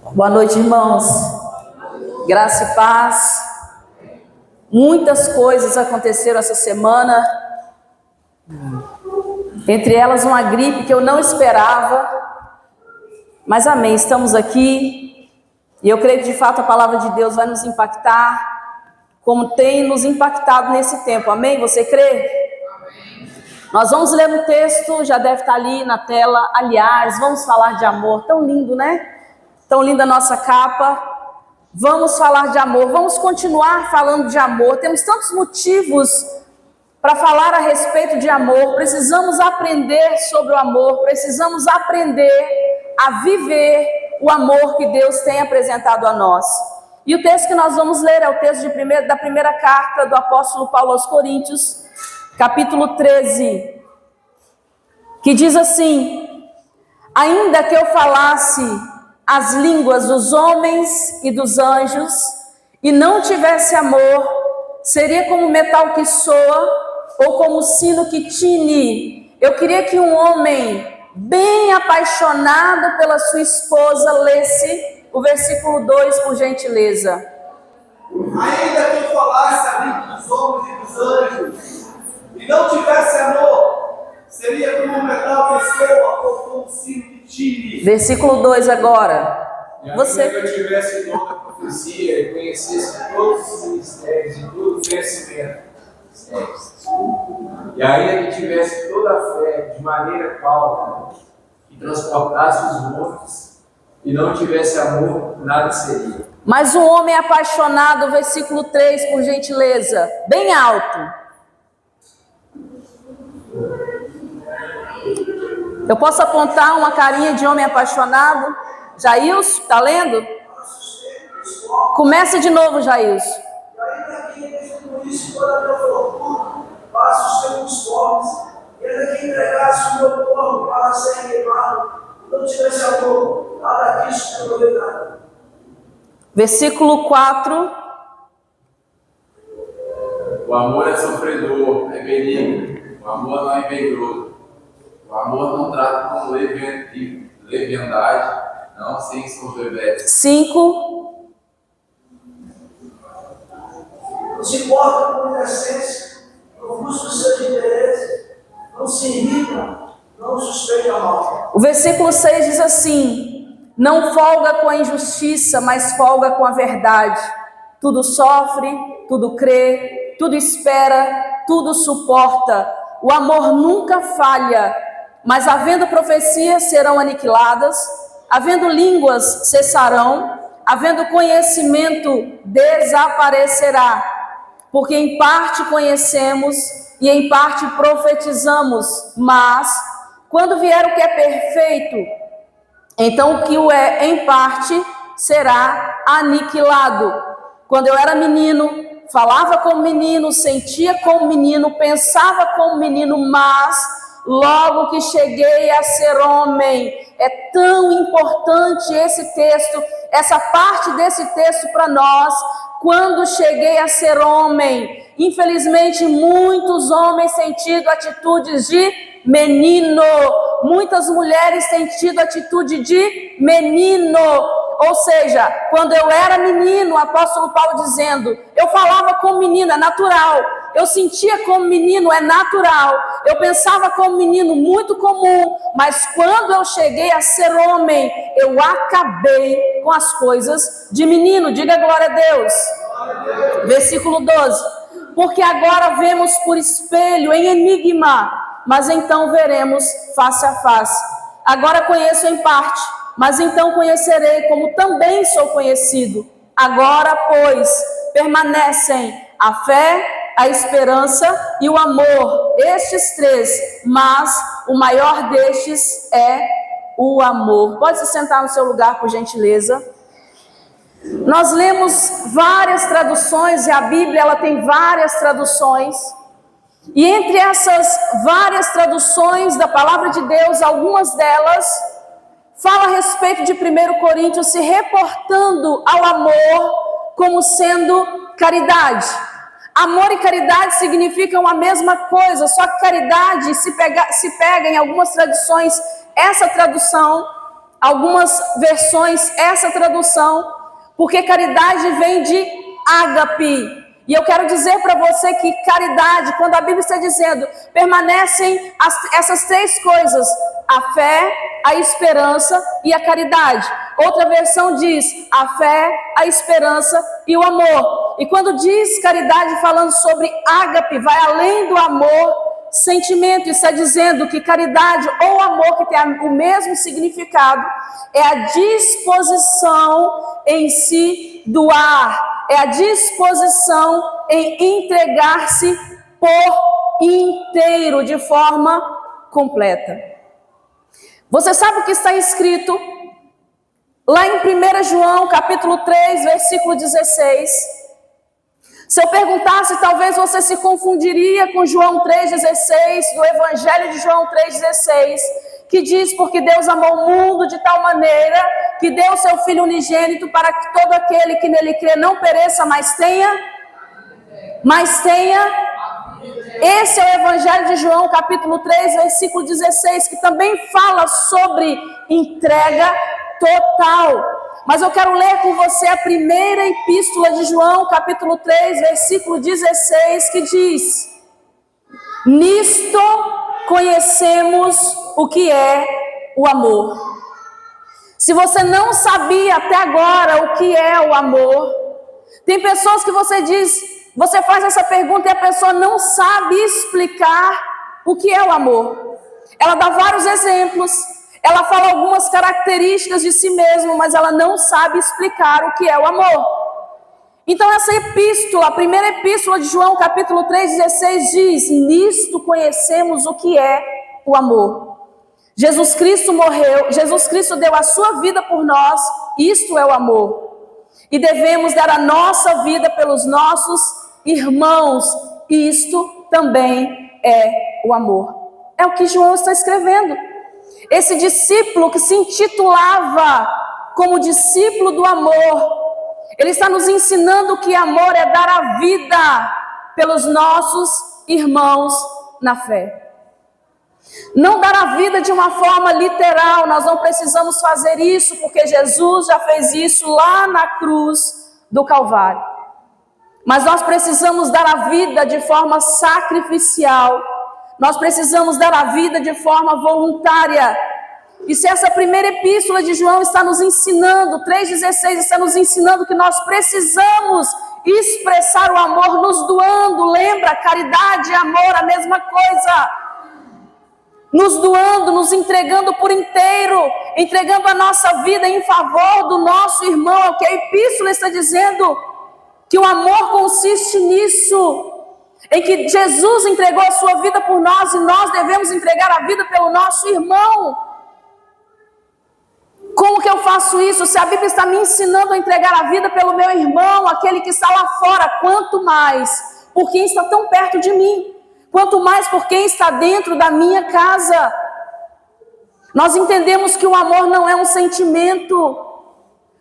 Boa noite, irmãos. Graça e paz. Muitas coisas aconteceram essa semana. Entre elas uma gripe que eu não esperava. Mas amém, estamos aqui. E eu creio que de fato a palavra de Deus vai nos impactar, como tem nos impactado nesse tempo. Amém? Você crê? Nós vamos ler um texto, já deve estar ali na tela. Aliás, vamos falar de amor. Tão lindo, né? Tão linda a nossa capa. Vamos falar de amor, vamos continuar falando de amor. Temos tantos motivos para falar a respeito de amor. Precisamos aprender sobre o amor, precisamos aprender a viver o amor que Deus tem apresentado a nós. E o texto que nós vamos ler é o texto da primeira carta do apóstolo Paulo aos Coríntios, capítulo 13, que diz assim: ainda que eu falasse as línguas dos homens e dos anjos, e não tivesse amor, seria como metal que soa, ou como sino que tine. Eu queria que um homem bem apaixonado pela sua esposa lesse o versículo 2, por gentileza. Ainda que eu falasse a língua dos homens e dos anjos, e não tivesse amor, seria como um metal que soa, ou como um sino que tine. Versículo 2 agora. Você que eu tivesse o dom da profecia e conhecesse todos os ministérios e todo o conhecimento, e ainda que tivesse toda a fé de maneira calma e transportasse os montes e não tivesse amor, nada seria. Mas um homem apaixonado, versículo 3, por gentileza, bem alto. Eu posso apontar uma carinha de homem apaixonado? Jailson, tá lendo? Começa de novo, Jailson. E ainda que por isso toda a minha fortuna, para sustentar os pobres, e ainda que entregasse o meu corpo para ser queimado, não tivesse amor, nada disso não me nada. Versículo 4. O amor é sofredor, é benigno. O amor não é invejoso. O amor não trata com leviandade, não sem soberbeça. 5. Não se importa com indecência, não busca os seus interesses, não se irrita, não suspeita mal. O versículo 6 diz assim: não folga com a injustiça, mas folga com a verdade. Tudo sofre, tudo crê, tudo espera, tudo suporta. O amor nunca falha, mas havendo profecias serão aniquiladas, havendo línguas cessarão, havendo conhecimento desaparecerá. Porque em parte conhecemos e em parte profetizamos, mas quando vier o que é perfeito, então o que o é em parte será aniquilado. Quando eu era menino, falava como menino, sentia como menino, pensava como menino, mas logo que cheguei a ser homem. É tão importante esse texto, essa parte desse texto para nós. Quando cheguei a ser homem, infelizmente muitos homens têm tido atitudes de menino, muitas mulheres têm tido atitude de menino. Ou seja, quando eu era menino, o apóstolo Paulo dizendo, eu falava como menino, é natural. Eu sentia como menino, é natural. Eu pensava como menino, muito comum. Mas quando eu cheguei a ser homem, eu acabei com as coisas de menino. Diga glória a Deus. Versículo 12. Porque agora vemos por espelho, em enigma, mas então veremos face a face. Agora conheço em parte, mas então conhecerei como também sou conhecido. Agora, pois, permanecem a fé, a esperança e o amor, estes três, mas o maior destes é o amor. Pode se sentar no seu lugar, por gentileza. Nós lemos várias traduções, e a Bíblia ela tem várias traduções, e entre essas várias traduções da palavra de Deus, algumas delas fala a respeito de 1 Coríntios, se reportando ao amor como sendo caridade. Amor e caridade significam a mesma coisa, só que caridade se pega em algumas traduções, essa tradução algumas versões, essa tradução, porque caridade vem de ágape. E eu quero dizer para você que caridade, quando a Bíblia está dizendo, permanecem essas três coisas: a fé, a esperança e a caridade. Outra versão diz a fé, a esperança e o amor. E quando diz caridade, falando sobre ágape, vai além do amor, sentimento. Está dizendo que caridade ou amor, que tem o mesmo significado, é a disposição em se doar, é a disposição em entregar-se por inteiro, de forma completa. Você sabe o que está escrito lá em 1 João, capítulo 3, versículo 16. Se eu perguntasse, talvez você se confundiria com João 3,16, do Evangelho de João 3,16, que diz: porque Deus amou o mundo de tal maneira que deu seu Filho unigênito para que todo aquele que nele crê não pereça, mas tenha. Esse é o Evangelho de João, capítulo 3, versículo 16, que também fala sobre entrega total. Mas eu quero ler com você a primeira epístola de João, capítulo 3, versículo 16, que diz: nisto conhecemos o que é o amor. Se você não sabia até agora o que é o amor, tem pessoas que você faz essa pergunta e a pessoa não sabe explicar o que é o amor. Ela dá vários exemplos, ela fala algumas características de si mesma, mas ela não sabe explicar o que é o amor. Então essa epístola, a primeira epístola de João, capítulo 3,16 diz: nisto conhecemos o que é o amor. Jesus Cristo morreu, Jesus Cristo deu a sua vida por nós, isto é o amor. E devemos dar a nossa vida pelos nossos irmãos, isto também é o amor. É o que João está escrevendo. Esse discípulo que se intitulava como discípulo do amor, ele está nos ensinando que amor é dar a vida pelos nossos irmãos na fé. Não dar a vida de uma forma literal, nós não precisamos fazer isso, porque Jesus já fez isso lá na cruz do Calvário. Mas nós precisamos dar a vida de forma sacrificial, nós precisamos dar a vida de forma voluntária. E se essa primeira epístola de João está nos ensinando, 3,16 está nos ensinando que nós precisamos expressar o amor nos doando. Lembra, caridade e amor, a mesma coisa. Nos doando, nos entregando por inteiro, entregando a nossa vida em favor do nosso irmão. É o que a epístola está dizendo, que o amor consiste nisso, em que Jesus entregou a sua vida por nós e nós devemos entregar a vida pelo nosso irmão. Como que eu faço isso? Se a Bíblia está me ensinando a entregar a vida pelo meu irmão, aquele que está lá fora, quanto mais por quem está tão perto de mim, quanto mais por quem está dentro da minha casa. Nós entendemos que o amor não é um sentimento.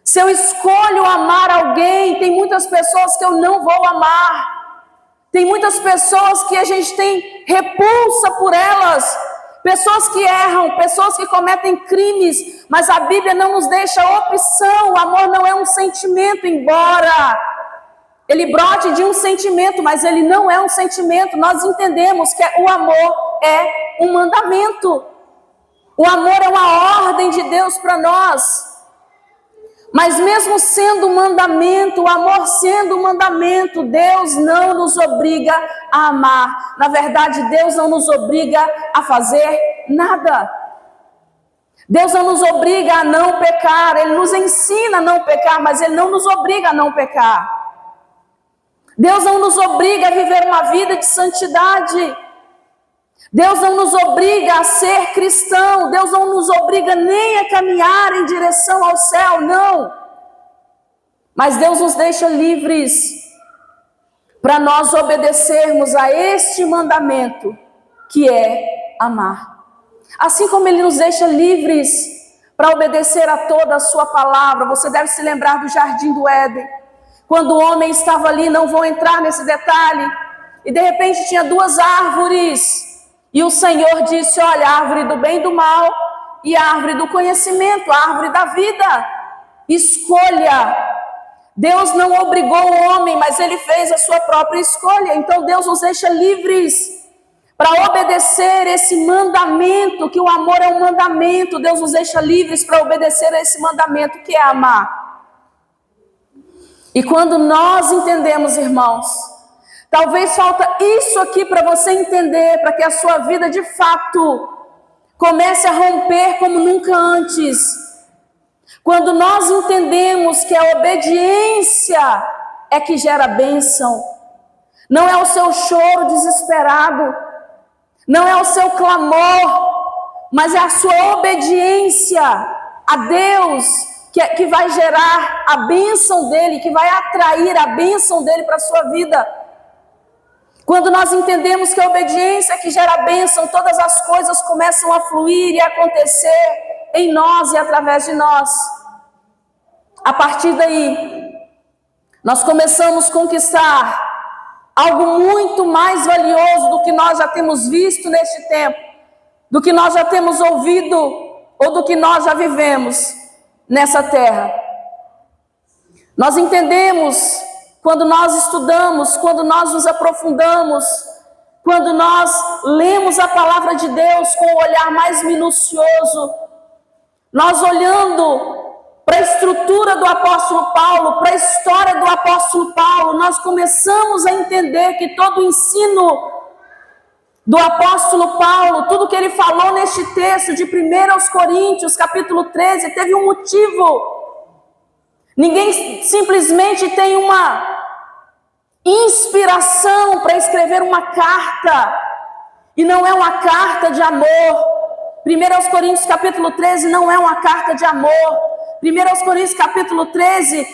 Se eu escolho amar alguém, tem muitas pessoas que eu não vou amar. Tem muitas pessoas que a gente tem repulsa por elas. Pessoas que erram, pessoas que cometem crimes, mas a Bíblia não nos deixa opção. O amor não é um sentimento, embora ele brote de um sentimento, mas ele não é um sentimento. Nós entendemos que o amor é um mandamento. O amor é uma ordem de Deus para nós. Mas mesmo sendo um mandamento, o amor sendo um mandamento, Deus não nos obriga a amar. Na verdade, Deus não nos obriga a fazer nada. Deus não nos obriga a não pecar. Ele nos ensina a não pecar, mas Ele não nos obriga a não pecar. Deus não nos obriga a viver uma vida de santidade. Deus não nos obriga a ser cristão. Deus não nos obriga nem a caminhar em direção ao céu, não. Mas Deus nos deixa livres para nós obedecermos a este mandamento, que é amar. Assim como Ele nos deixa livres para obedecer a toda a sua palavra. Você deve se lembrar do Jardim do Éden. Quando o homem estava ali, não vou entrar nesse detalhe, e de repente tinha duas árvores, e o Senhor disse: olha, a árvore do bem e do mal e a árvore do conhecimento, a árvore da vida. Escolha. Deus não obrigou o homem, mas ele fez a sua própria escolha. Então Deus nos deixa livres para obedecer esse mandamento, que o amor é um mandamento. Deus nos deixa livres para obedecer a esse mandamento, que é amar. E quando nós entendemos, irmãos, talvez falta isso aqui para você entender, para que a sua vida de fato comece a romper como nunca antes. Quando nós entendemos que a obediência é que gera bênção, não é o seu choro desesperado, não é o seu clamor, mas é a sua obediência a Deus que vai gerar a bênção dele, que vai atrair a bênção dele para a sua vida. Quando nós entendemos que a obediência é que gera bênção, todas as coisas começam a fluir e a acontecer em nós e através de nós. A partir daí, nós começamos a conquistar algo muito mais valioso do que nós já temos visto neste tempo, do que nós já temos ouvido ou do que nós já vivemos nessa terra. Nós entendemos quando nós estudamos, quando nós nos aprofundamos, quando nós lemos a palavra de Deus com o olhar mais minucioso, nós olhando para a estrutura do apóstolo Paulo, para a história do apóstolo Paulo, nós começamos a entender que todo o ensino do apóstolo Paulo, tudo que ele falou neste texto de 1 Coríntios, capítulo 13, teve um motivo. Ninguém simplesmente tem uma inspiração para escrever uma carta, e não é uma carta de amor. 1 Coríntios capítulo 13 não é uma carta de amor. 1 Coríntios capítulo 13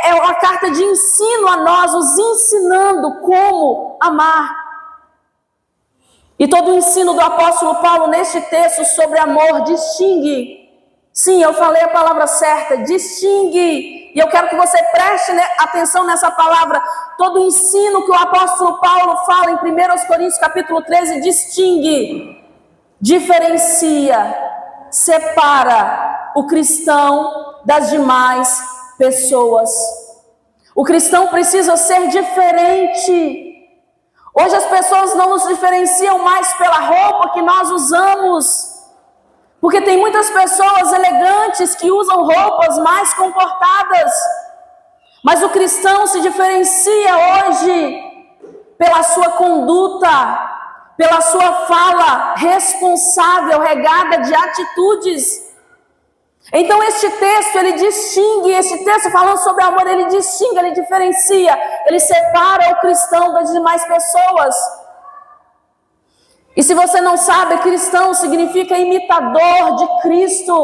é uma carta de ensino a nós, nos ensinando como amar. E todo o ensino do apóstolo Paulo neste texto sobre amor distingue. Sim, eu falei a palavra certa, distingue. E eu quero que você preste atenção nessa palavra. Todo o ensino que o apóstolo Paulo fala em 1 Coríntios capítulo 13 distingue, diferencia, separa o cristão das demais pessoas. O cristão precisa ser diferente. Hoje as pessoas não nos diferenciam mais pela roupa que nós usamos, porque tem muitas pessoas elegantes que usam roupas mais comportadas, mas o cristão se diferencia hoje pela sua conduta, pela sua fala responsável, regada de atitudes. Então este texto, ele distingue, esse texto falando sobre amor, ele distingue, ele diferencia, ele separa o cristão das demais pessoas. E se você não sabe, cristão significa imitador de Cristo.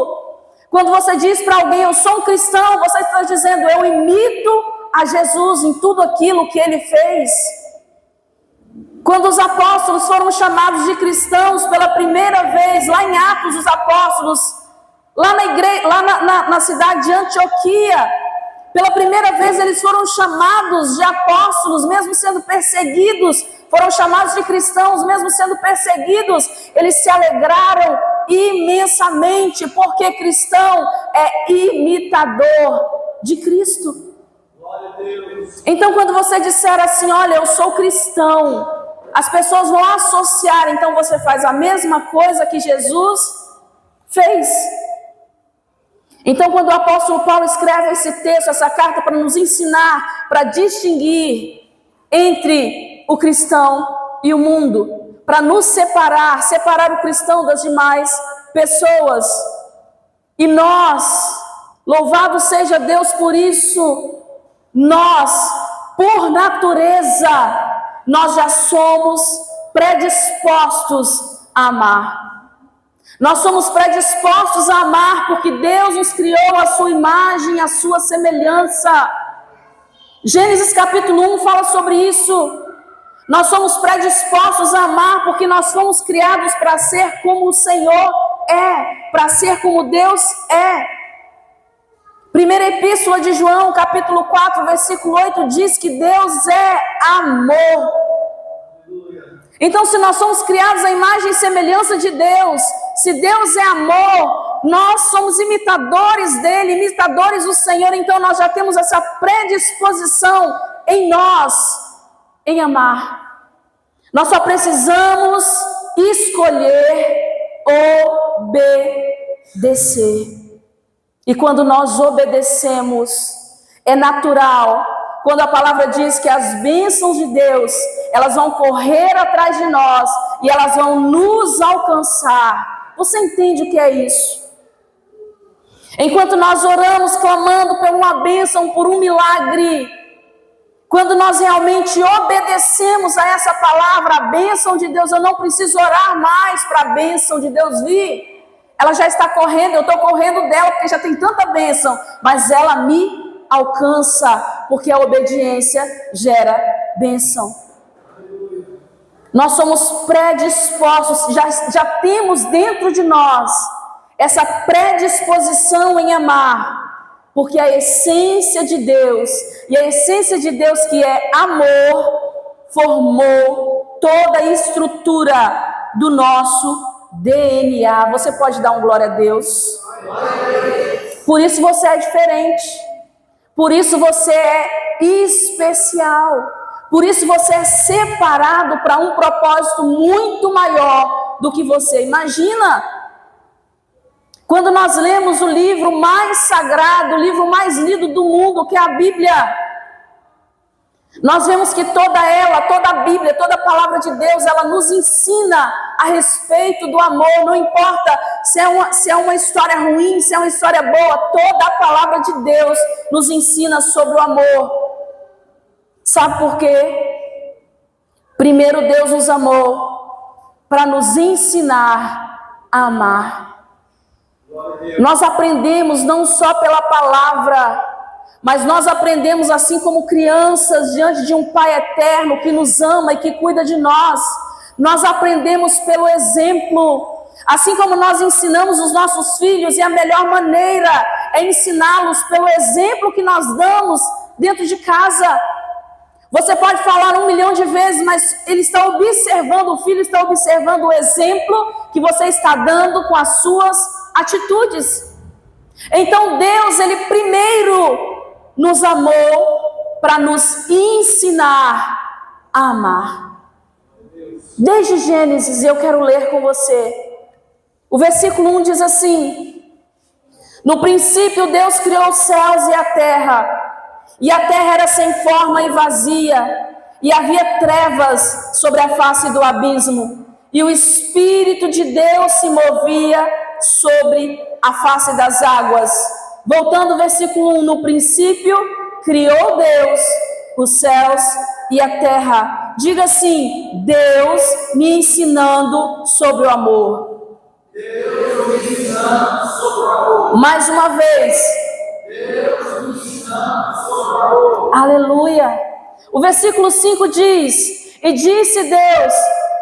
Quando você diz para alguém, eu sou um cristão, você está dizendo, eu imito a Jesus em tudo aquilo que ele fez. Quando os apóstolos foram chamados de cristãos pela primeira vez, lá em Atos dos Apóstolos, lá na igreja, na cidade de Antioquia, pela primeira vez eles foram chamados de apóstolos, mesmo sendo perseguidos, foram chamados de cristãos, mesmo sendo perseguidos, eles se alegraram imensamente, porque cristão é imitador de Cristo. Glória a Deus. Então quando você disser assim, olha, eu sou cristão, as pessoas vão associar, então você faz a mesma coisa que Jesus fez. Então quando o apóstolo Paulo escreve esse texto, essa carta para nos ensinar, para distinguir entre o cristão e o mundo, para nos separar o cristão das demais pessoas. E nós, louvado seja Deus por isso, nós, por natureza, nós já somos predispostos a amar. Nós somos predispostos a amar porque Deus nos criou a sua imagem, a sua semelhança. Gênesis capítulo 1 fala sobre isso. Nós somos predispostos a amar porque nós fomos criados para ser como o Senhor é, para ser como Deus é. Primeira epístola de João, capítulo 4, versículo 8, diz que Deus é amor. Então, se nós somos criados à imagem e semelhança de Deus, Se Deus é amor, nós somos imitadores dele, imitadores do Senhor, então nós já temos essa predisposição em nós, em amar. Nós só precisamos escolher obedecer. E quando nós obedecemos, é natural, quando a palavra diz que as bênçãos de Deus, elas vão correr atrás de nós e elas vão nos alcançar. Você entende o que é isso? Enquanto nós oramos, clamando por uma bênção, por um milagre, quando nós realmente obedecemos a essa palavra, a bênção de Deus, eu não preciso orar mais para a bênção de Deus vir. Ela já está correndo, eu estou correndo dela, porque já tem tanta bênção, mas ela me alcança, porque a obediência gera bênção. Nós somos predispostos, já temos dentro de nós essa predisposição em amar, porque a essência de Deus, e a essência de Deus que é amor, formou toda a estrutura do nosso DNA. Você pode dar um glória a Deus? Por isso você é diferente, por isso você é especial, por isso você é separado para um propósito muito maior do que você imagina. Quando nós lemos o livro mais sagrado, o livro mais lido do mundo, que é a Bíblia, nós vemos que toda a Bíblia, toda a palavra de Deus, ela nos ensina a respeito do amor. Não importa se é uma história ruim, se é uma história boa, toda a palavra de Deus nos ensina sobre o amor. Sabe por quê? Primeiro Deus nos amou para nos ensinar a amar. Nós aprendemos não só pela palavra, mas nós aprendemos assim como crianças diante de um Pai eterno que nos ama e que cuida de nós. Nós aprendemos pelo exemplo, assim como nós ensinamos os nossos filhos, e a melhor maneira é ensiná-los pelo exemplo que nós damos dentro de casa. Você pode falar 1 milhão de vezes, mas ele está observando, o filho está observando o exemplo que você está dando com as suas atitudes. Então Deus, ele primeiro nos amou para nos ensinar a amar. Desde Gênesis, eu quero ler com você. O versículo 1 diz assim: no princípio Deus criou os céus e a terra era sem forma e vazia, e havia trevas sobre a face do abismo, e o Espírito de Deus se movia sobre a face das águas. Voltando ao versículo 1, no princípio criou Deus os céus e a terra. Diga assim: Deus me ensinando sobre o amor. Deus me ensinando sobre o amor. Mais uma vez. Deus me ensinando sobre o amor. Aleluia. O versículo 5 diz: e disse Deus,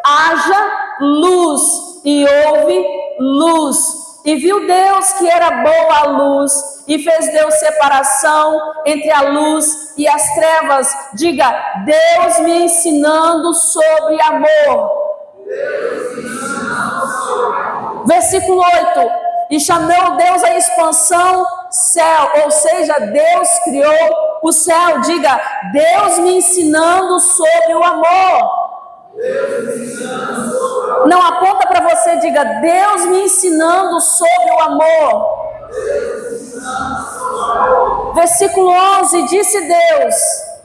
haja luz, e houve luz. E viu Deus que era boa a luz, e fez Deus separação entre a luz e as trevas. Diga: Deus me ensinando sobre amor. Deus me ensinando sobre amor. Versículo 8: e chamou Deus a expansão céu, ou seja, Deus criou o céu. Diga: Deus me ensinando sobre o amor. Deus me ensinando sobre o amor. Não, aponta para você, diga: Deus me ensinando sobre o amor. Deus me ensinando sobre o amor. Versículo 11: disse Deus: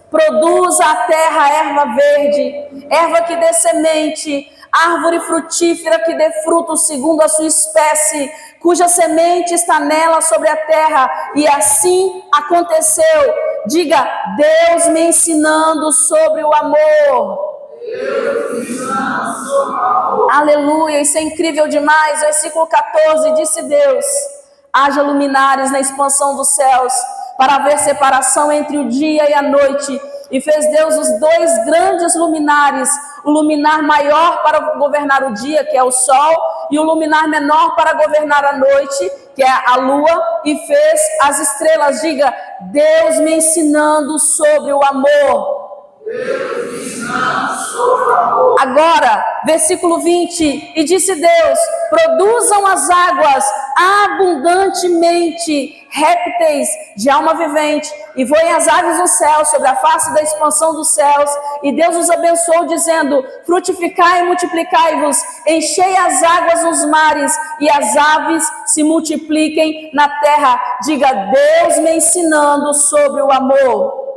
produza a terra erva verde, erva que dê semente, árvore frutífera que dê fruto segundo a sua espécie, cuja semente está nela sobre a terra. E assim aconteceu. Diga: Deus me ensinando sobre o amor. Deus me ensinando sobre o amor. Aleluia, isso é incrível demais. Versículo 14: disse Deus: haja luminares na expansão dos céus, para haver separação entre o dia e a noite. E fez Deus os 2 grandes luminares, o luminar maior para governar o dia, que é o sol, e o luminar menor para governar a noite, que é a lua, e fez as estrelas. Diga: Deus me ensinando sobre o amor. Deus me ensinando Agora, versículo 20, e disse Deus: produzam as águas abundantemente répteis de alma vivente, e voem as aves do céu sobre a face da expansão dos céus. E Deus os abençoou, dizendo: frutificai e multiplicai-vos, enchei as águas nos mares, e as aves se multipliquem na terra. Diga: Deus me ensinando sobre o amor.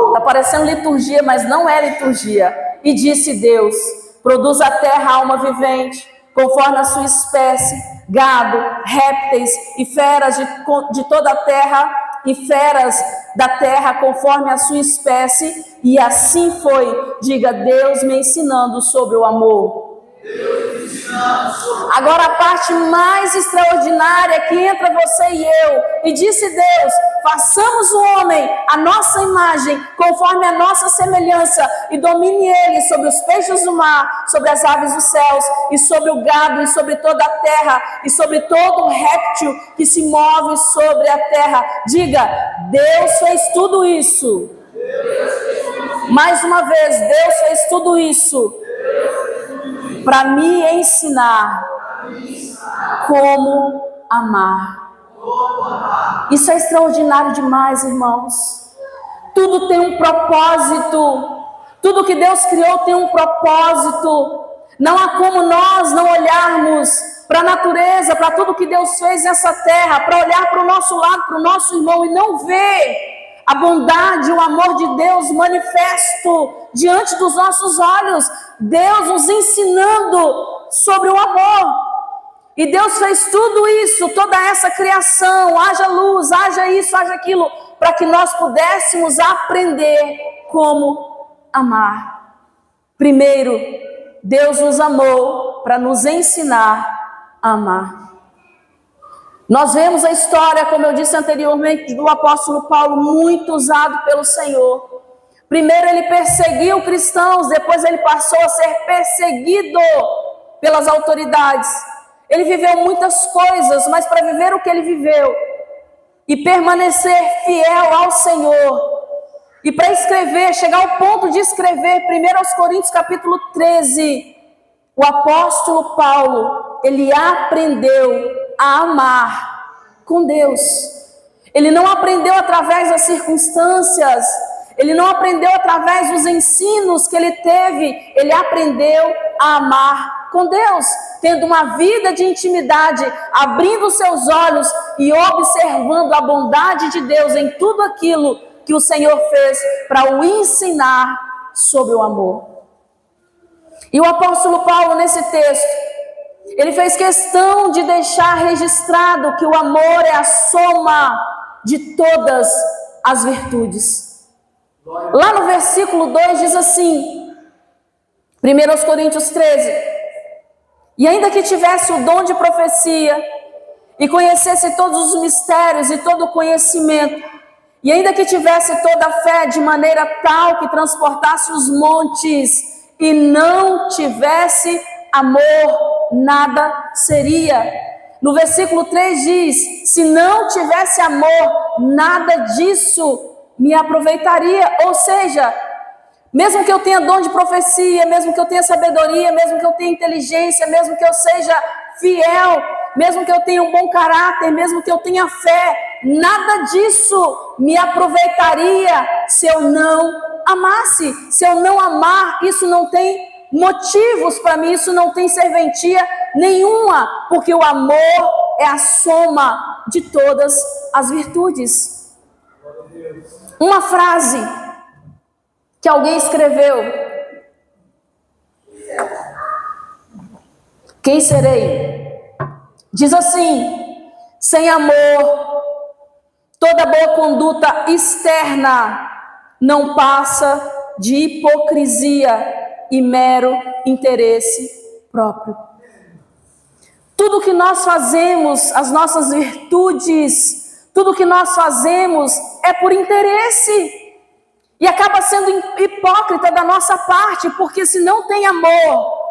Está parecendo liturgia, mas não é liturgia. E disse Deus: produz a terra alma vivente, conforme a sua espécie, gado, répteis e feras de toda a terra, e feras da terra conforme a sua espécie. E assim foi. Diga: Deus me ensinando sobre o amor. Agora a parte mais extraordinária que entra você e eu. E disse Deus: façamos o homem a nossa imagem, conforme a nossa semelhança, e domine ele sobre os peixes do mar, sobre as aves dos céus, e sobre o gado, e sobre toda a terra, e sobre todo réptil que se move sobre a terra. Diga: Deus fez tudo isso. Mais uma vez, Deus fez tudo isso para me ensinar como amar. Isso é extraordinário demais, irmãos. Tudo tem um propósito. Tudo que Deus criou tem um propósito. Não há como nós não olharmos para a natureza, para tudo que Deus fez nessa terra, para olhar para o nosso lado, para o nosso irmão, e não ver a bondade, o amor de Deus manifesto diante dos nossos olhos. Deus nos ensinando sobre o amor. E Deus fez tudo isso, toda essa criação, haja luz, haja isso, haja aquilo, para que nós pudéssemos aprender como amar. Primeiro, Deus nos amou para nos ensinar a amar. Nós vemos a história, como eu disse anteriormente, do apóstolo Paulo, muito usado pelo Senhor. Primeiro ele perseguiu cristãos, depois ele passou a ser perseguido pelas autoridades. Ele viveu muitas coisas, mas para viver o que ele viveu e permanecer fiel ao Senhor, e para escrever, chegar ao ponto de escrever 1 Coríntios capítulo 13, o apóstolo Paulo, ele aprendeu a amar com Deus. Ele não aprendeu através das circunstâncias, ele não aprendeu através dos ensinos que ele teve, ele aprendeu a amar com Deus, tendo uma vida de intimidade, abrindo seus olhos e observando a bondade de Deus em tudo aquilo que o Senhor fez para o ensinar sobre o amor. E o apóstolo Paulo, nesse texto, ele fez questão de deixar registrado que o amor é a soma de todas as virtudes. Lá no versículo 2 diz assim, 1 Coríntios 13: e ainda que tivesse o dom de profecia, e conhecesse todos os mistérios e todo o conhecimento, e ainda que tivesse toda a fé de maneira tal que transportasse os montes, e não tivesse amor, nada seria. No versículo 3 diz: se não tivesse amor, nada disso me aproveitaria. Ou seja, mesmo que eu tenha dom de profecia, mesmo que eu tenha sabedoria, mesmo que eu tenha inteligência, mesmo que eu seja fiel, mesmo que eu tenha um bom caráter, mesmo que eu tenha fé, nada disso me aproveitaria se eu não amasse. Se eu não amar, isso não tem motivos para mim, isso não tem serventia nenhuma, porque o amor é a soma de todas as virtudes. Uma frase que alguém escreveu: quem serei? Diz assim: sem amor, toda boa conduta externa não passa de hipocrisia e mero interesse próprio. Tudo que nós fazemos, as nossas virtudes, tudo que nós fazemos é por interesse. E acaba sendo hipócrita da nossa parte, porque se não tem amor,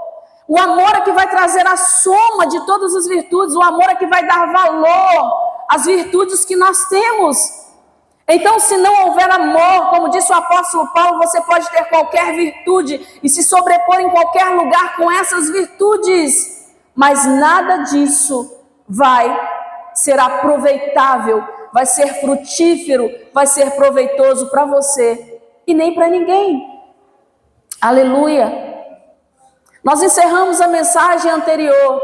o amor é que vai trazer a soma de todas as virtudes, o amor é que vai dar valor às virtudes que nós temos. Então, se não houver amor, como disse o apóstolo Paulo, você pode ter qualquer virtude e se sobrepor em qualquer lugar com essas virtudes, mas nada disso vai ser aproveitável, vai ser frutífero, vai ser proveitoso para você e nem para ninguém. Aleluia! Nós encerramos a mensagem anterior,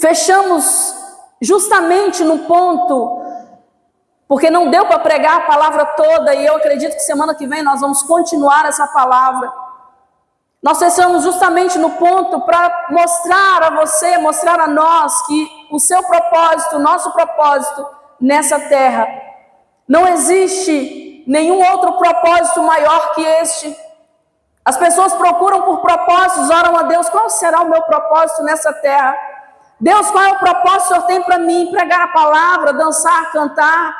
fechamos justamente no ponto, porque não deu para pregar a palavra toda, e eu acredito que semana que vem nós vamos continuar essa palavra. Nós fechamos justamente no ponto para mostrar a você, mostrar a nós que o seu propósito, o nosso propósito nessa terra, não existe nenhum outro propósito maior que este. As pessoas procuram por propósitos, oram a Deus, qual será o meu propósito nessa terra? Deus, qual é o propósito que o Senhor tem para mim? Pregar a palavra, dançar, cantar,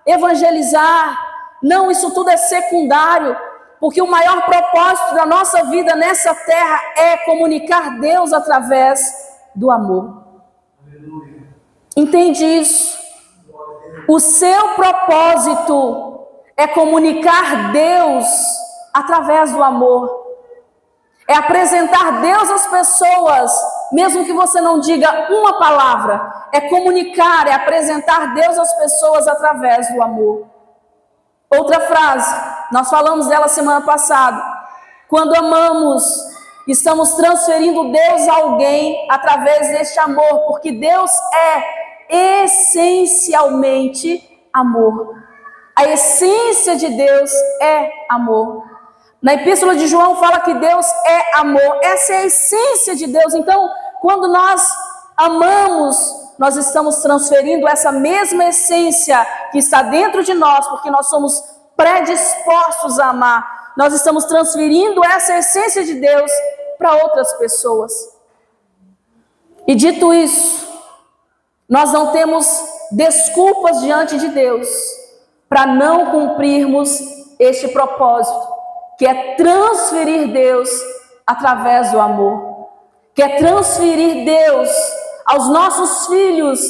evangelizar? Não, isso tudo é secundário, porque o maior propósito da nossa vida nessa terra é comunicar Deus através do amor. Entende isso? O seu propósito é comunicar Deus através do amor. É apresentar Deus às pessoas, mesmo que você não diga uma palavra. É comunicar, é apresentar Deus às pessoas através do amor. Outra frase, nós falamos dela semana passada. Quando amamos, estamos transferindo Deus a alguém através deste amor, porque Deus é essencialmente amor. A essência de Deus é amor. Na Epístola de João fala que Deus é amor. Essa é a essência de Deus. Então, quando nós amamos, nós estamos transferindo essa mesma essência que está dentro de nós, porque nós somos predispostos a amar. Nós estamos transferindo essa essência de Deus para outras pessoas. E dito isso, nós não temos desculpas diante de Deus para não cumprirmos este propósito, que é transferir Deus através do amor, que é transferir Deus aos nossos filhos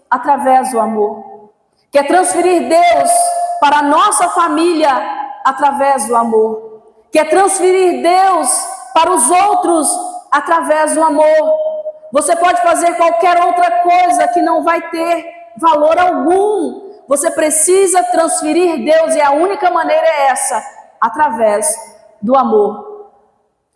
através do amor, que é transferir Deus para a nossa família através do amor, que é transferir Deus para os outros através do amor. Você pode fazer qualquer outra coisa que não vai ter valor algum. Você precisa transferir Deus e a única maneira é essa, através do amor.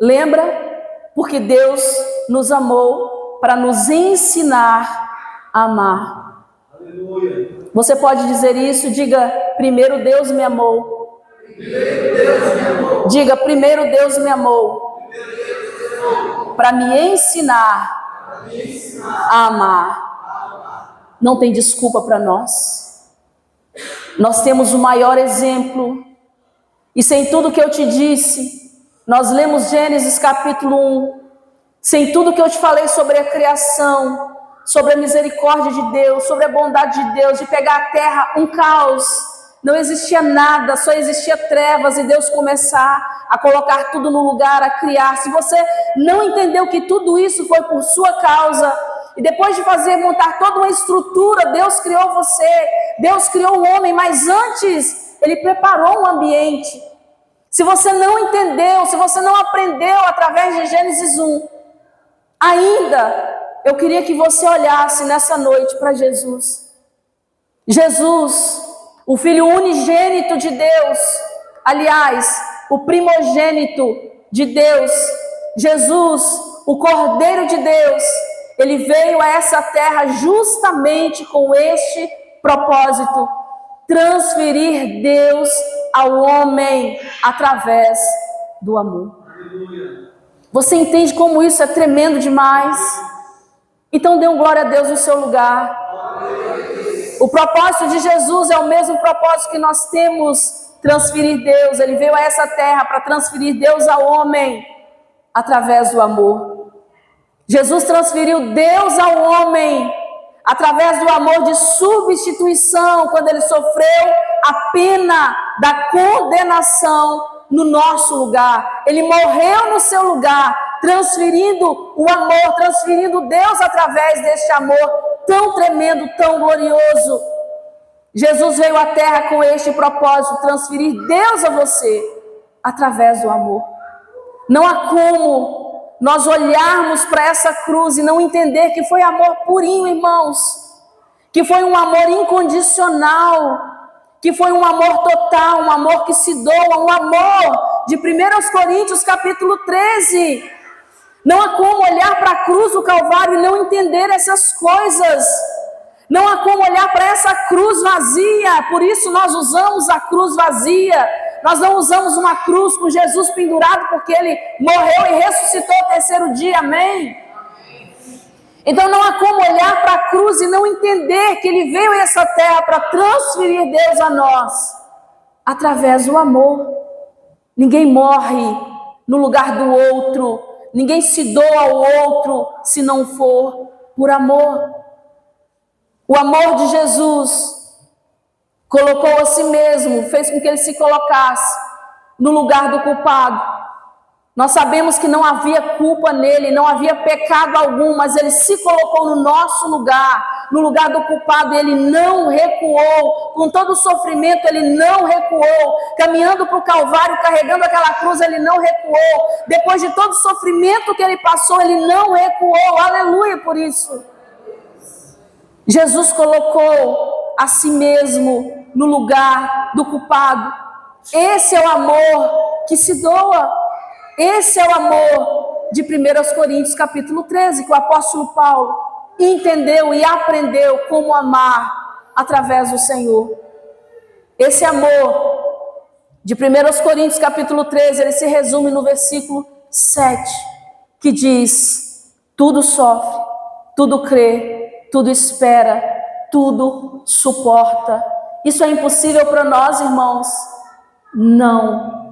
Lembra? Porque Deus nos amou para nos ensinar a amar. Aleluia. Você pode dizer isso? Diga, primeiro Deus me amou. Primeiro Deus me amou. Diga, primeiro Deus me amou. Para me ensinar a amar. Não tem desculpa para nós. Nós temos o maior exemplo. E sem tudo que eu te disse, nós lemos Gênesis capítulo 1, sem tudo que eu te falei sobre a criação, sobre a misericórdia de Deus, sobre a bondade de Deus, de pegar a terra, um caos, não existia nada, só existia trevas, e Deus começar a colocar tudo no lugar, a criar. Se você não entendeu que tudo isso foi por sua causa, e depois de montar toda uma estrutura, Deus criou você, Deus criou o homem, mas antes Ele preparou um ambiente. Se você não entendeu, se você não aprendeu através de Gênesis 1, ainda eu queria que você olhasse nessa noite para Jesus. Jesus, o Filho unigênito de Deus, aliás, o primogênito de Deus, Jesus, o Cordeiro de Deus, Ele veio a essa terra justamente com este propósito: transferir Deus ao homem através do amor. Você entende como isso é tremendo demais? Então dê um glória a Deus no seu lugar. O propósito de Jesus é o mesmo propósito que nós temos: transferir Deus. Ele veio a essa terra para transferir Deus ao homem através do amor. Jesus transferiu Deus ao homem através do amor de substituição, quando Ele sofreu a pena da condenação no nosso lugar. Ele morreu no seu lugar, transferindo o amor, transferindo Deus através deste amor tão tremendo, tão glorioso. Jesus veio à terra com este propósito, transferir Deus a você através do amor. Não há como nós olharmos para essa cruz e não entender que foi amor purinho, irmãos, que foi um amor incondicional, que foi um amor total, um amor que se doa, um amor de 1 Coríntios capítulo 13. Não há como olhar para a cruz do Calvário e não entender essas coisas. Não há como olhar para essa cruz vazia, por isso nós usamos a cruz vazia. Nós não usamos uma cruz com Jesus pendurado, porque Ele morreu e ressuscitou ao terceiro dia, amém? Então não há como olhar para a cruz e não entender que Ele veio a essa terra para transferir Deus a nós, através do amor. Ninguém morre no lugar do outro, ninguém se doa ao outro, se não for por amor. O amor de Jesus colocou a si mesmo, fez com que Ele se colocasse no lugar do culpado. Nós sabemos que não havia culpa nele, não havia pecado algum, mas Ele se colocou no nosso lugar, no lugar do culpado, e Ele não recuou. Com todo o sofrimento, Ele não recuou. Caminhando para o Calvário, carregando aquela cruz, Ele não recuou. Depois de todo o sofrimento que Ele passou, Ele não recuou. Aleluia por isso. Jesus colocou a si mesmo no lugar do culpado. Esse é o amor que se doa. Esse é o amor de 1 Coríntios capítulo 13, que o apóstolo Paulo entendeu e aprendeu como amar através do Senhor. Esse amor de 1 Coríntios capítulo 13, ele se resume no versículo 7, que diz: tudo sofre, tudo crê, tudo espera, tudo suporta. Isso é impossível para nós, irmãos? Não.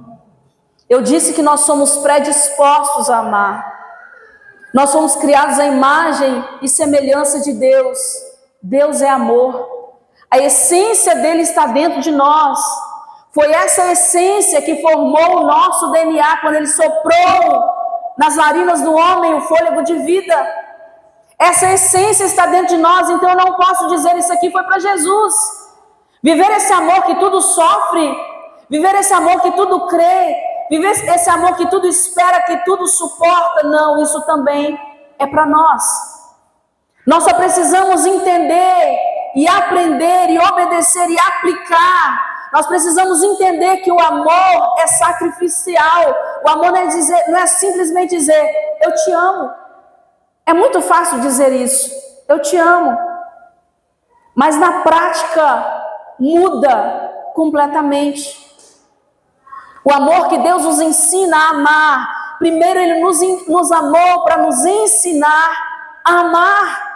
Eu disse que nós somos predispostos a amar. Nós somos criados à imagem e semelhança de Deus. Deus é amor. A essência dele está dentro de nós. Foi essa essência que formou o nosso DNA quando ele soprou nas narinas do homem o fôlego de vida. Essa essência está dentro de nós, então eu não posso dizer isso aqui foi para Jesus. Viver esse amor que tudo sofre, viver esse amor que tudo crê, viver esse amor que tudo espera, que tudo suporta, não, isso também é para nós. Nós só precisamos entender e aprender e obedecer e aplicar. Nós precisamos entender que o amor é sacrificial. O amor não é simplesmente dizer, eu te amo. É muito fácil dizer isso, eu te amo. Mas na prática muda completamente. O amor que Deus nos ensina a amar, primeiro Ele nos amou para nos ensinar a amar.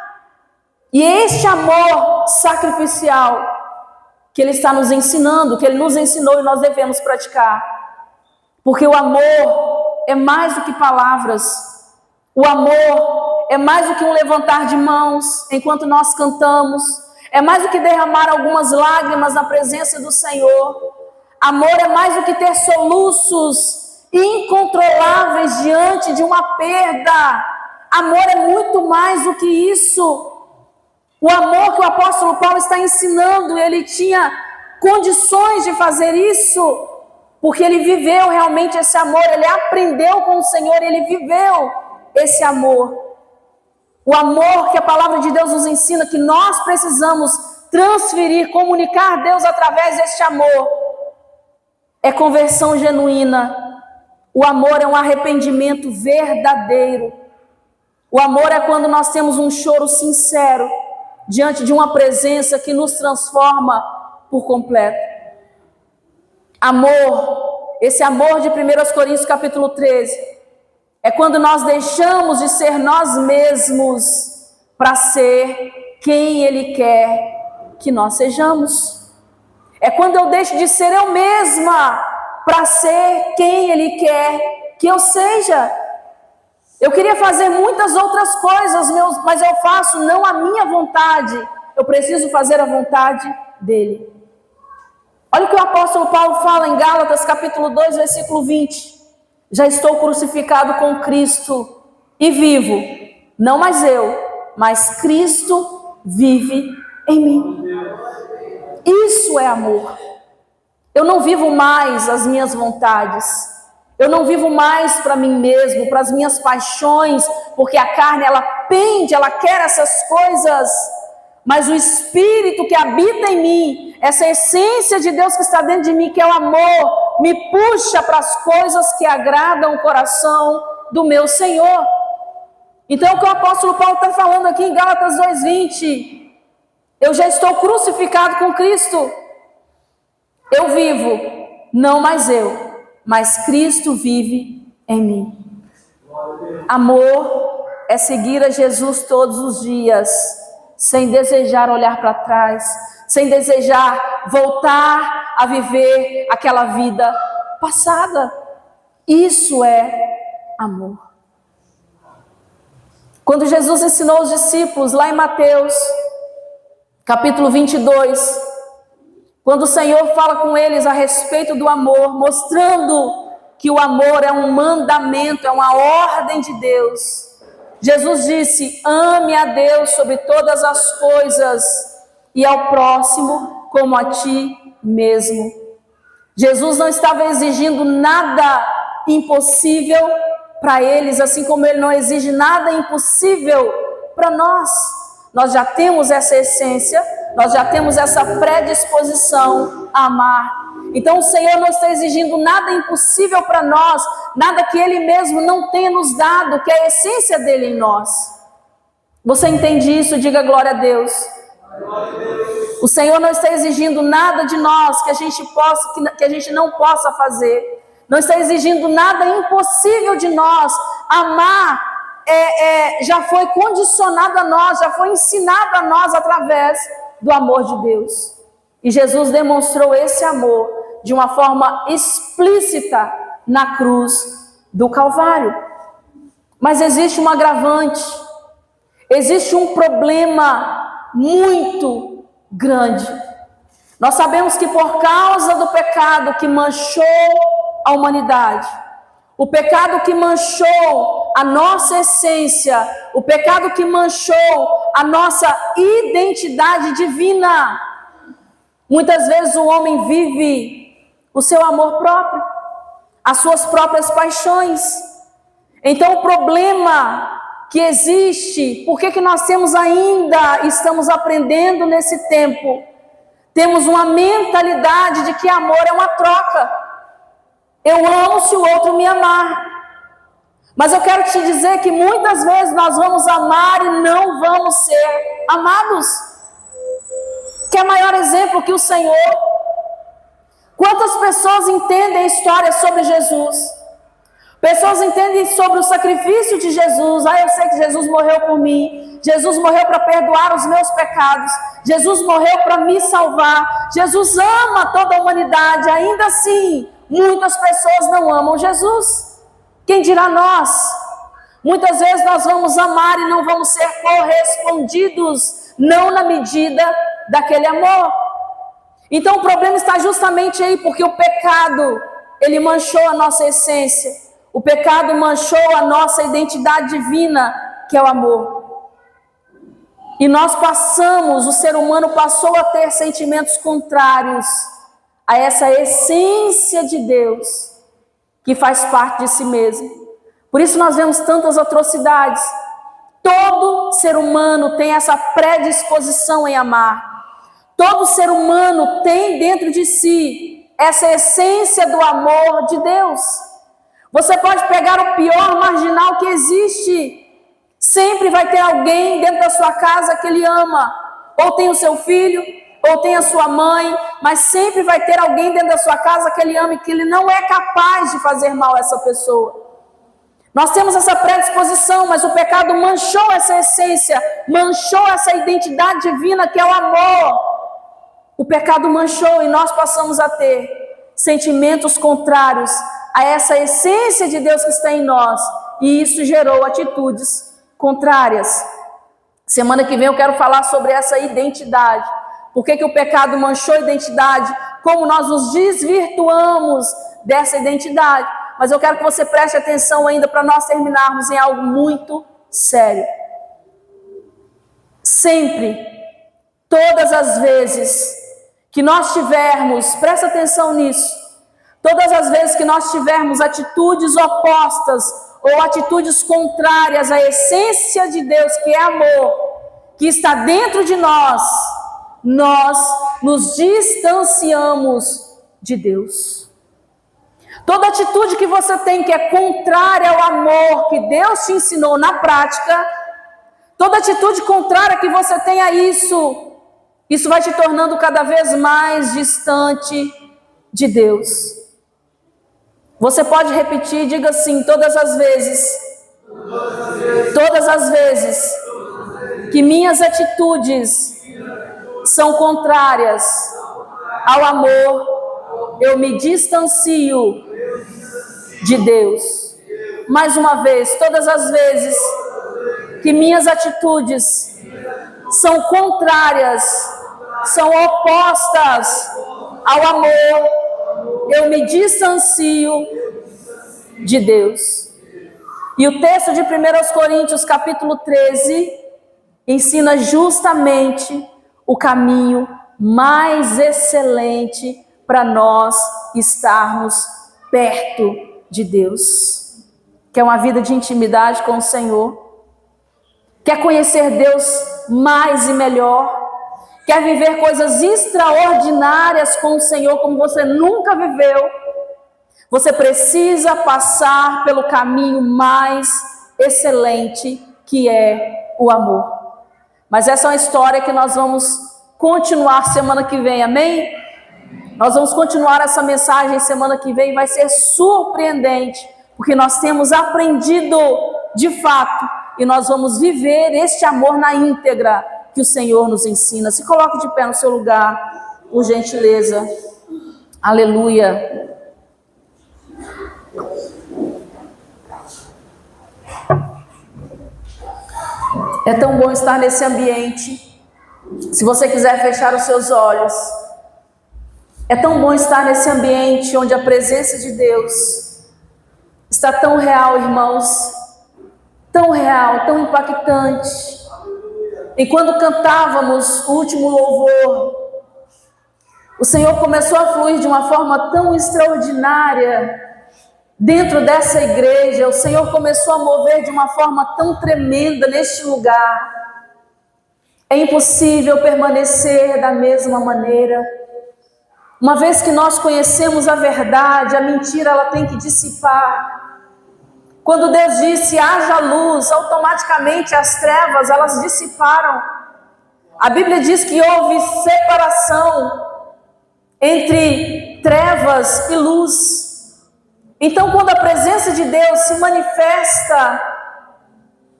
E este amor sacrificial que Ele está nos ensinando, que Ele nos ensinou e nós devemos praticar. Porque o amor é mais do que palavras. O amor é mais do que um levantar de mãos enquanto nós cantamos. É mais do que derramar algumas lágrimas na presença do Senhor. Amor é mais do que ter soluços incontroláveis diante de uma perda. Amor é muito mais do que isso. O amor que o apóstolo Paulo está ensinando, ele tinha condições de fazer isso, porque ele viveu realmente esse amor, ele aprendeu com o Senhor, ele viveu esse amor. O amor que a palavra de Deus nos ensina, que nós precisamos transferir, comunicar a Deus através deste amor, é conversão genuína. O amor é um arrependimento verdadeiro. O amor é quando nós temos um choro sincero diante de uma presença que nos transforma por completo. Amor, esse amor de 1 Coríntios capítulo 13, é quando nós deixamos de ser nós mesmos para ser quem Ele quer que nós sejamos. É quando eu deixo de ser eu mesma para ser quem Ele quer que eu seja. Eu queria fazer muitas outras coisas, mas eu faço não a minha vontade. Eu preciso fazer a vontade dEle. Olha o que o apóstolo Paulo fala em Gálatas capítulo 2, versículo 20. Já estou crucificado com Cristo e vivo, não mais eu, mas Cristo vive em mim. Isso é amor. Eu não vivo mais as minhas vontades. Eu não vivo mais para mim mesmo, para as minhas paixões, porque a carne, ela pende, ela quer essas coisas. Mas o Espírito que habita em mim, essa essência de Deus que está dentro de mim, que é o amor, me puxa para as coisas que agradam o coração do meu Senhor. Então o que o apóstolo Paulo está falando aqui em Gálatas 2:20, eu já estou crucificado com Cristo. Eu vivo, não mais eu, mas Cristo vive em mim. Amor é seguir a Jesus todos os dias, sem desejar olhar para trás, sem desejar voltar a viver aquela vida passada. Isso é amor. Quando Jesus ensinou os discípulos, lá em Mateus, capítulo 22, quando o Senhor fala com eles a respeito do amor, mostrando que o amor é um mandamento, é uma ordem de Deus, Jesus disse: ame a Deus sobre todas as coisas e ao próximo como a ti mesmo. Jesus não estava exigindo nada impossível para eles, assim como Ele não exige nada impossível para nós. Nós já temos essa essência, nós já temos essa predisposição a amar. Então o Senhor não está exigindo nada impossível para nós, nada que Ele mesmo não tenha nos dado, que é a essência dEle em nós. Você entende isso? Diga glória a Deus. O Senhor não está exigindo nada de nós que a gente não possa fazer. Não está exigindo nada impossível de nós. Amar já foi condicionado a nós, já foi ensinado a nós através do amor de Deus. E Jesus demonstrou esse amor de uma forma explícita na cruz do Calvário. Mas existe um agravante, existe um problema muito grande. Nós sabemos que por causa do pecado que manchou a humanidade, o pecado que manchou a nossa essência, o pecado que manchou a nossa identidade divina, muitas vezes o homem vive o seu amor próprio, as suas próprias paixões. Então o problema que existe, por que nós estamos aprendendo nesse tempo, temos uma mentalidade de que amor é uma troca. Eu amo se o outro me amar. Mas eu quero te dizer que muitas vezes nós vamos amar e não vamos ser amados. Que é maior exemplo que o Senhor. Quantas pessoas entendem a história sobre Jesus? Pessoas entendem sobre o sacrifício de Jesus. Eu sei que Jesus morreu por mim. Jesus morreu para perdoar os meus pecados. Jesus morreu para me salvar. Jesus ama toda a humanidade. Ainda assim, muitas pessoas não amam Jesus. Quem dirá nós? Muitas vezes nós vamos amar e não vamos ser correspondidos, não na medida daquele amor. Então o problema está justamente aí, porque o pecado, ele manchou a nossa essência. O pecado manchou a nossa identidade divina, que é o amor. E o ser humano passou a ter sentimentos contrários a essa essência de Deus, que faz parte de si mesmo. Por isso nós vemos tantas atrocidades. Todo ser humano tem essa predisposição em amar. Todo ser humano tem dentro de si essa essência do amor de Deus. Você pode pegar o pior marginal que existe. Sempre vai ter alguém dentro da sua casa que ele ama. Ou tem o seu filho, ou tem a sua mãe, mas sempre vai ter alguém dentro da sua casa que ele ama e que ele não é capaz de fazer mal a essa pessoa. Nós temos essa predisposição, mas o pecado manchou essa essência, manchou essa identidade divina que é o amor. O pecado manchou e nós passamos a ter sentimentos contrários a essa essência de Deus que está em nós, e isso gerou atitudes contrárias. Semana que vem eu quero falar sobre essa identidade. Por que o pecado manchou a identidade? Como nós nos desvirtuamos dessa identidade? Mas eu quero que você preste atenção ainda para nós terminarmos em algo muito sério. Sempre, todas as vezes que nós tivermos, presta atenção nisso, todas as vezes que nós tivermos atitudes opostas ou atitudes contrárias à essência de Deus, que é amor, que está dentro de nós, nós nos distanciamos de Deus. Toda atitude que você tem que é contrária ao amor que Deus te ensinou na prática, toda atitude contrária que você tem a isso vai te tornando cada vez mais distante de Deus. Você pode repetir, diga assim, todas as vezes que minhas atitudes são contrárias ao amor, eu me distancio de Deus. Mais uma vez, todas as vezes que minhas atitudes são contrárias, são opostas ao amor, eu me distancio de Deus. E o texto de 1 Coríntios capítulo 13 ensina justamente o caminho mais excelente para nós estarmos perto de Deus. Quer uma vida de intimidade com o Senhor? Quer conhecer Deus mais e melhor? Quer viver coisas extraordinárias com o Senhor como você nunca viveu? Você precisa passar pelo caminho mais excelente, que é o amor. Mas essa é uma história que nós vamos continuar semana que vem, amém? Nós vamos continuar essa mensagem semana que vem, vai ser surpreendente, porque nós temos aprendido de fato, e nós vamos viver este amor na íntegra que o Senhor nos ensina. Se coloque de pé no seu lugar, por gentileza. Aleluia. É tão bom estar nesse ambiente. Se você quiser fechar os seus olhos, é tão bom estar nesse ambiente onde a presença de Deus está tão real, irmãos, tão real, tão impactante. E quando cantávamos o último louvor, o Senhor começou a fluir de uma forma tão extraordinária dentro dessa igreja. O Senhor começou a mover de uma forma tão tremenda neste lugar. É impossível permanecer da mesma maneira. Uma vez que nós conhecemos a verdade, a mentira ela tem que dissipar. Quando Deus disse, haja luz, automaticamente as trevas, elas dissiparam. A Bíblia diz que houve separação entre trevas e luz. Então, quando a presença de Deus se manifesta,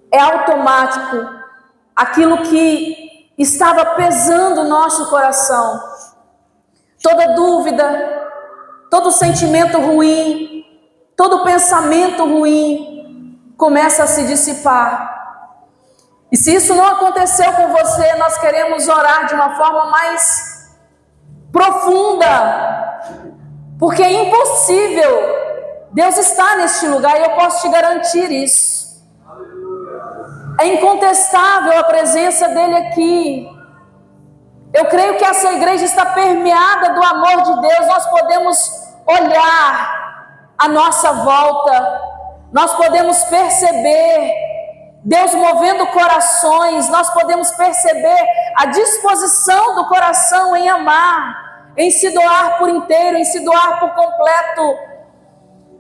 é automático. Aquilo que estava pesando o nosso coração, toda dúvida, todo sentimento ruim, todo pensamento ruim começa a se dissipar. E se isso não aconteceu com você, nós queremos orar de uma forma mais profunda, porque é impossível. Deus está neste lugar e eu posso te garantir isso. É incontestável a presença dele aqui. Eu creio que essa igreja está permeada do amor de Deus. Nós podemos olhar à nossa volta, nós podemos perceber Deus movendo corações, nós podemos perceber a disposição do coração em amar, em se doar por inteiro, em se doar por completo.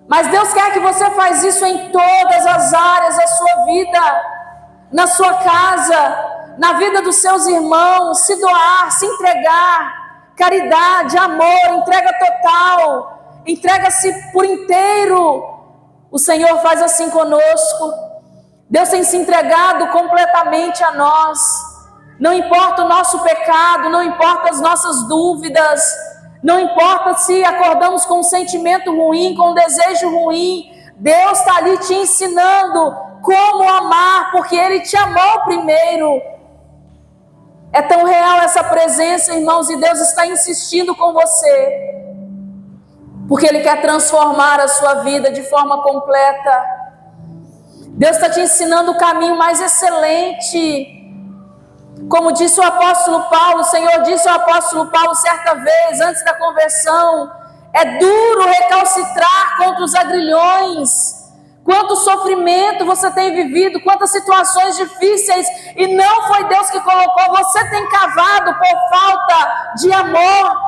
Mas Deus quer que você faça isso em todas as áreas da sua vida, na sua casa, na vida dos seus irmãos, se doar, se entregar, caridade, amor, entrega total, entrega-se por inteiro. O Senhor faz assim conosco. Deus tem se entregado completamente a nós. Não importa o nosso pecado, não importa as nossas dúvidas, não importa se acordamos com um sentimento ruim, com um desejo ruim, Deus está ali te ensinando como amar, porque Ele te amou primeiro. É tão real essa presença, irmãos, e Deus está insistindo com você, porque Ele quer transformar a sua vida de forma completa. Deus está te ensinando o caminho mais excelente. Como disse o apóstolo Paulo, o Senhor disse ao apóstolo Paulo certa vez, antes da conversão: é duro recalcitrar contra os agrilhões. Quanto sofrimento você tem vivido, quantas situações difíceis, e não foi Deus que colocou, você tem cavado por falta de amor,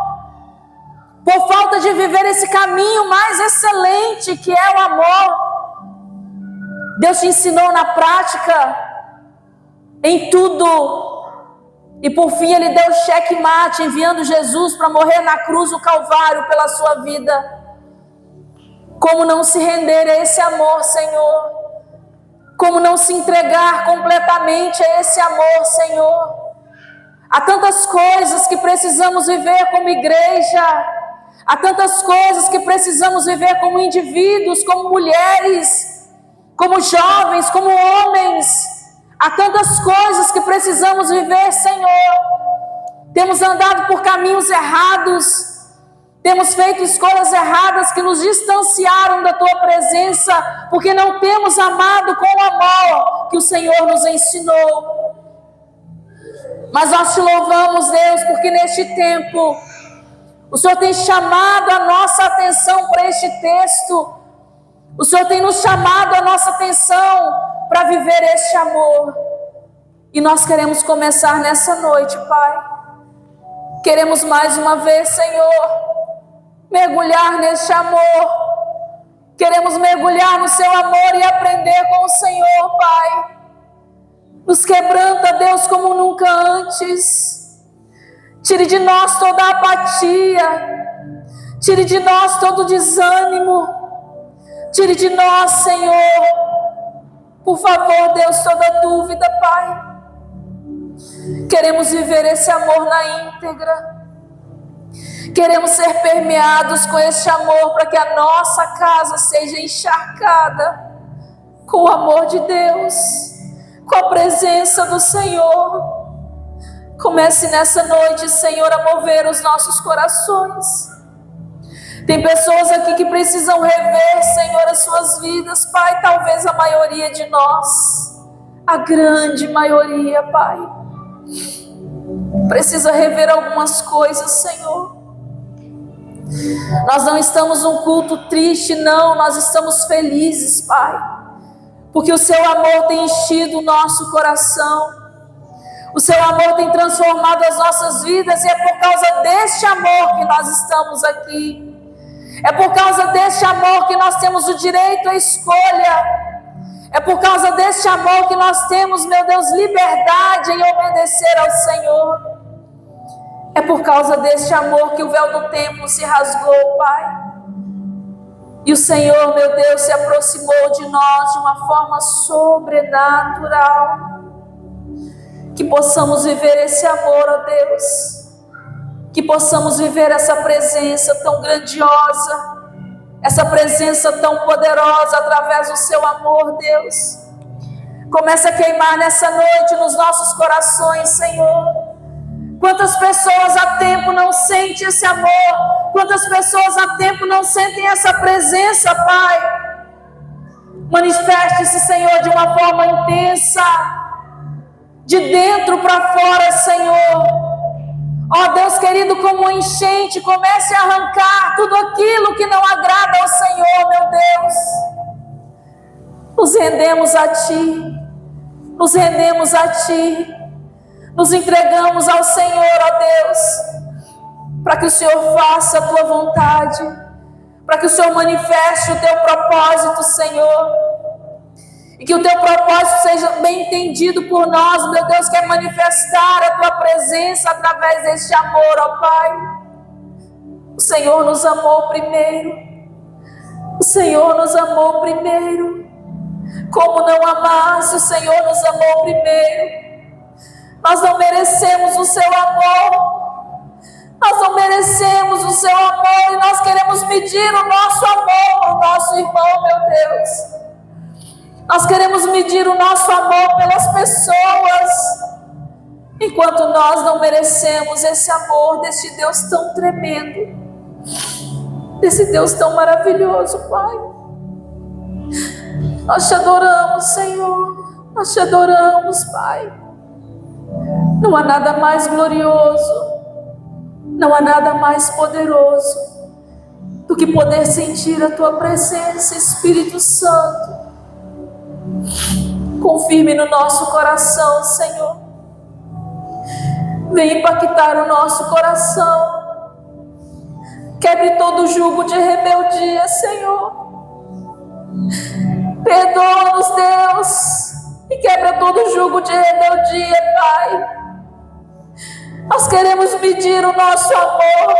por falta de viver esse caminho mais excelente que é o amor. Deus te ensinou na prática, em tudo. E por fim Ele deu checkmate, enviando Jesus para morrer na cruz do Calvário pela sua vida. Como não se render a esse amor, Senhor? Como não se entregar completamente a esse amor, Senhor? Há tantas coisas que precisamos viver como igreja. Há tantas coisas que precisamos viver como indivíduos, como mulheres, como jovens, como homens. Há tantas coisas que precisamos viver, Senhor. Temos andado por caminhos errados. Temos feito escolhas erradas que nos distanciaram da Tua presença, porque não temos amado com o amor que o Senhor nos ensinou. Mas nós te louvamos, Deus, porque neste tempo o Senhor tem chamado a nossa atenção para este texto. O Senhor tem nos chamado a nossa atenção para viver este amor. E nós queremos começar nessa noite, Pai. Queremos mais uma vez, Senhor, mergulhar neste amor. Queremos mergulhar no Seu amor e aprender com o Senhor, Pai. Nos quebranta, Deus, como nunca antes. Tire de nós toda a apatia. Tire de nós todo o desânimo. Tire de nós, Senhor, por favor, Deus, toda dúvida, Pai. Queremos viver esse amor na íntegra. Queremos ser permeados com este amor, para que a nossa casa seja encharcada com o amor de Deus, com a presença do Senhor. Comece nessa noite, Senhor, a mover os nossos corações. Tem pessoas aqui que precisam rever, Senhor, as suas vidas, Pai. Talvez a maioria de nós, a grande maioria, Pai, precisa rever algumas coisas, Senhor. Nós não estamos num culto triste, não. Nós estamos felizes, Pai, porque o Seu amor tem enchido o nosso coração. O Seu amor tem transformado as nossas vidas. E é por causa deste amor que nós estamos aqui. É por causa deste amor que nós temos o direito à escolha. É por causa deste amor que nós temos, meu Deus, liberdade em obedecer ao Senhor. É por causa deste amor que o véu do templo se rasgou, Pai. E o Senhor, meu Deus, se aproximou de nós de uma forma sobrenatural. Que possamos viver esse amor, ó Deus. Que possamos viver essa presença tão grandiosa, essa presença tão poderosa através do Seu amor, Deus. Comece a queimar nessa noite nos nossos corações, Senhor. Quantas pessoas há tempo não sentem esse amor? Quantas pessoas há tempo não sentem essa presença, Pai? Manifeste-se, Senhor, de uma forma intensa, de dentro para fora, Senhor. Ó Deus querido, como uma enchente, comece a arrancar tudo aquilo que não agrada ao Senhor, meu Deus. Nos rendemos a Ti, nos rendemos a Ti. Nos entregamos ao Senhor, ó Deus, para que o Senhor faça a Tua vontade, para que o Senhor manifeste o Teu propósito, Senhor, e que o Teu propósito seja bem entendido por nós, meu Deus, que é manifestar a Tua presença através deste amor, ó Pai. O Senhor nos amou primeiro, o Senhor nos amou primeiro. Como não amar se o Senhor nos amou primeiro? Nós não merecemos o Seu amor. Nós não merecemos o Seu amor. E nós queremos medir o nosso amor para o nosso irmão, meu Deus. Nós queremos medir o nosso amor pelas pessoas, enquanto nós não merecemos esse amor desse Deus tão tremendo, desse Deus tão maravilhoso, Pai. Nós Te adoramos, Senhor. Nós Te adoramos, Pai. Não há nada mais glorioso, não há nada mais poderoso do que poder sentir a Tua presença, Espírito Santo. Confirme no nosso coração, Senhor. Vem impactar o nosso coração. Quebre todo jugo de rebeldia, Senhor. Perdoa-nos, Deus, e quebra todo jugo de rebeldia, Pai. Nós queremos medir o nosso amor,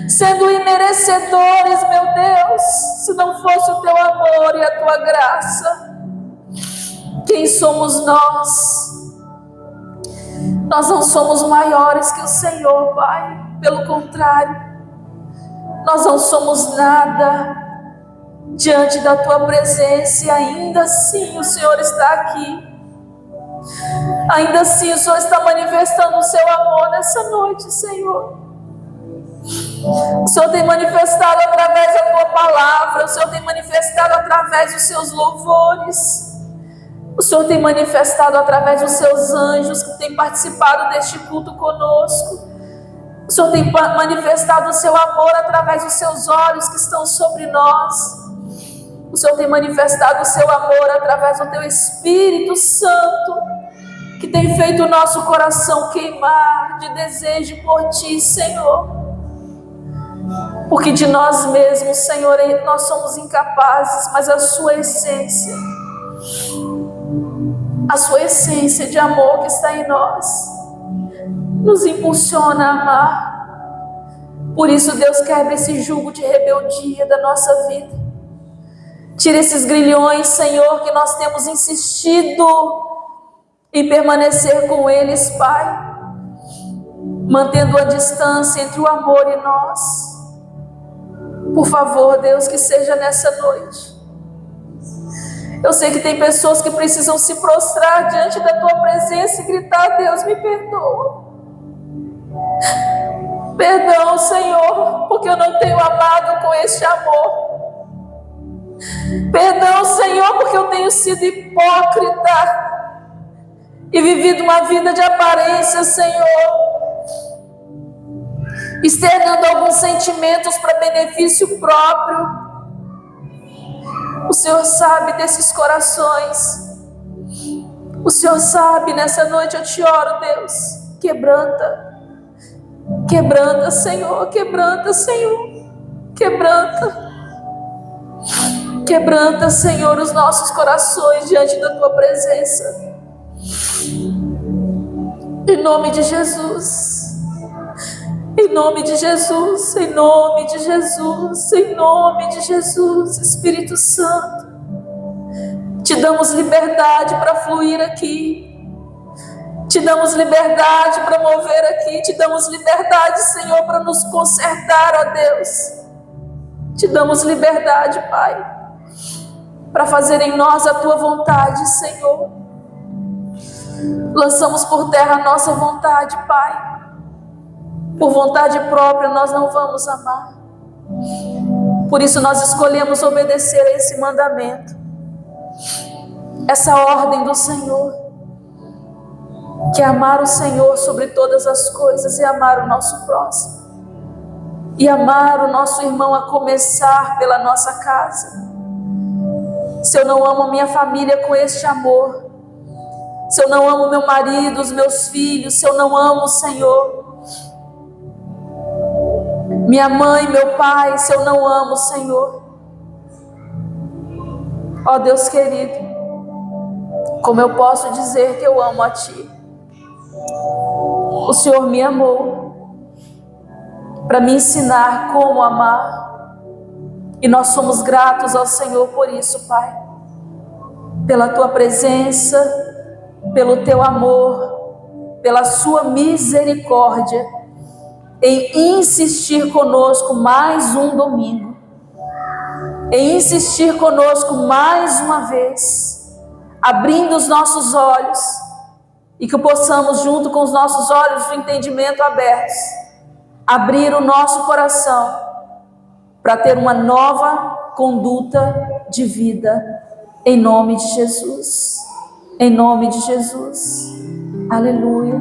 sendo imerecedores, meu Deus, se não fosse o Teu amor e a Tua graça. Quem somos nós? Nós não somos maiores que o Senhor, Pai. Pelo contrário, nós não somos nada diante da Tua presença, e ainda assim o Senhor está aqui. Ainda assim o Senhor está manifestando o Seu amor nessa noite, Senhor. O Senhor tem manifestado através da Tua palavra, o Senhor tem manifestado através dos Seus louvores, o Senhor tem manifestado através dos Seus anjos que têm participado deste culto conosco. O Senhor tem manifestado o Seu amor através dos Seus olhos que estão sobre nós. O Senhor tem manifestado o Seu amor através do Teu Espírito Santo, que tem feito o nosso coração queimar de desejo por Ti, Senhor. Porque de nós mesmos, Senhor, nós somos incapazes, mas a Sua essência de amor que está em nós, nos impulsiona a amar. Por isso, Deus, quebra esse jugo de rebeldia da nossa vida. Tira esses grilhões, Senhor, que nós temos insistido em permanecer com eles, Pai, mantendo a distância entre o amor e nós. Por favor, Deus, que seja nessa noite. Eu sei que tem pessoas que precisam se prostrar diante da Tua presença e gritar: Deus, me perdoa. Perdão, Senhor, porque eu não tenho amado com este amor. Perdão, Senhor, porque eu tenho sido hipócrita e vivido uma vida de aparência, Senhor, externando alguns sentimentos para benefício próprio. O Senhor sabe desses corações. O Senhor sabe. Nessa noite eu te oro, Deus, quebranta, Senhor, quebranta, Senhor, quebranta, Senhor, os nossos corações diante da Tua presença, em nome de Jesus. Em nome de Jesus, em nome de Jesus, em nome de Jesus, Espírito Santo, te damos liberdade para fluir aqui, te damos liberdade para mover aqui, te damos liberdade, Senhor, para nos consertar, ó Deus, te damos liberdade, Pai, para fazer em nós a Tua vontade, Senhor. Lançamos por terra a nossa vontade, Pai. Por vontade própria nós não vamos amar. Por isso nós escolhemos obedecer a esse mandamento, essa ordem do Senhor, que é amar o Senhor sobre todas as coisas e amar o nosso próximo, e amar o nosso irmão, a começar pela nossa casa. Se eu não amo a minha família com este amor, se eu não amo meu marido, os meus filhos, se eu não amo o Senhor, minha mãe, meu pai, se eu não amo o Senhor, ó Deus querido, como eu posso dizer que eu amo a Ti? O Senhor me amou para me ensinar como amar, e nós somos gratos ao Senhor por isso, Pai, pela Tua presença, pelo Teu amor, pela Sua misericórdia, em insistir conosco mais um domingo, em insistir conosco mais uma vez, abrindo os nossos olhos, e que possamos, junto com os nossos olhos do entendimento abertos, abrir o nosso coração para ter uma nova conduta de vida, em nome de Jesus, em nome de Jesus. Aleluia,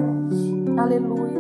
aleluia.